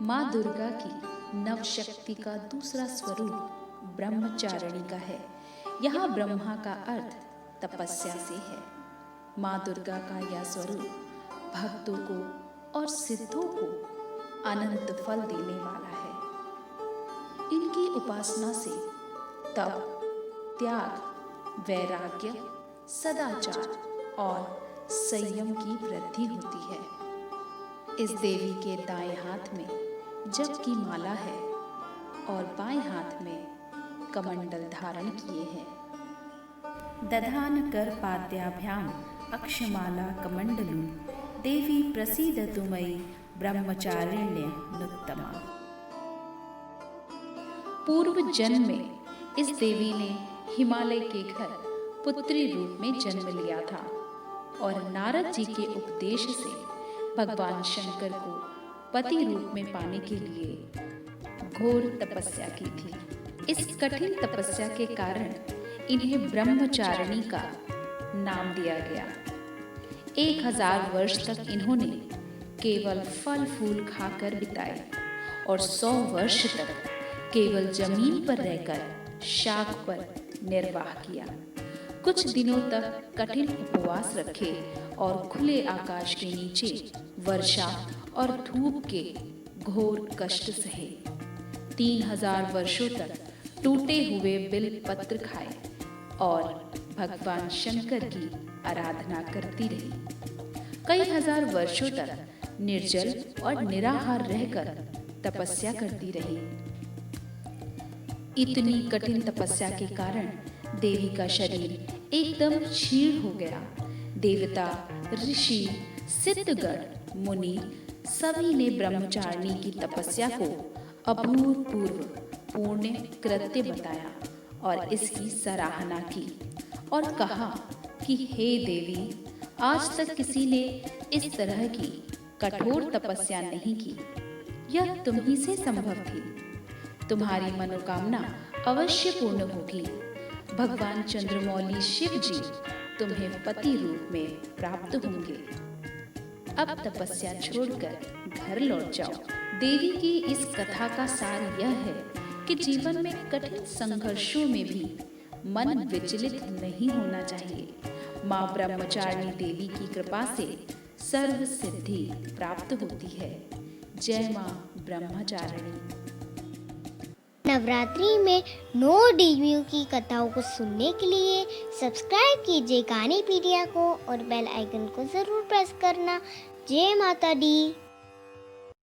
माँ दुर्गा की नवशक्ति का दूसरा स्वरूप ब्रह्मचारिणी का है। यहाँ ब्रह्मा का अर्थ तपस्या से है। माँ दुर्गा का यह स्वरूप भक्तों को और सिद्धों को अनंत फल देने वाला है। इनकी उपासना से तप, त्याग, वैराग्य, सदाचार और संयम की वृद्धि होती है। इस देवी के दाएं हाथ में जप की माला है और बाएं हाथ में कमंडल धारण किए हैं। दधान कर पाद्याभ्याम अक्षमाला कमंडलू देवी प्रसीदतु मयि ब्रह्मचारिण्य नुत्तमा। पूर्व जन्म में इस देवी ने हिमालय के घर पुत्री रूप में जन्म लिया था और नारद जी के उपदेश से भगवान शंकर को पति रूप में पाने के लिए घोर तपस्या की थी। इस कठिन तपस्या के कारण इन्हें ब्रह्मचारिणी का नाम दिया गया। 1000 वर्ष तक इन्होंने केवल फल फूल खाकर बिताए और 100 वर्ष तक केवल जमीन पर रहकर शाख पर निर्वाह किया। कुछ दिनों तक कठिन उपवास रखे और खुले आकाश के नीचे वर्षा और धूप के घोर कष्ट सहे। 3000 वर्षों तक टूटे हुए बिल पत्र खाए और भगवान शंकर की आराधना करती रही। कई हजार वर्षों तक निर्जल और निराहार रहकर तपस्या करती रही। इतनी कठिन तपस्या के कारण देवी का शरीर एकदम क्षीण हो गया। देवता, ऋषि, सिद्धगण, मुनि सभी ने ब्रह्मचारिणी की तपस्या को अभूतपूर्व पुण्य कृत्य बताया और इसकी सराहना की और कहा कि हे देवी, आज तक किसी ने इस तरह की कठोर तपस्या नहीं की। यह तुम ही से संभव थी। तुम्हारी मनोकामना अवश्य पूर्ण होगी। भगवान चंद्रमौली शिव जी तुम्हें पति रूप में प्राप्त होंगे। अब तपस्या छोड़कर घर लौट जाओ। देवी की इस कथा का सार यह है कि जीवन में कठिन संघर्षों में भी मन विचलित नहीं होना चाहिए। माँ ब्रह्मचारिणी देवी की कृपा से सर्व सिद्धि प्राप्त होती है। जय माँ ब्रह्मचारिणी। नवरात्रि में 9 देवियों की कथाओं को सुनने के लिए सब्सक्राइब कीजिए गाने पीडिया को और बेल आइकन को ज़रूर प्रेस करना। जय माता दी।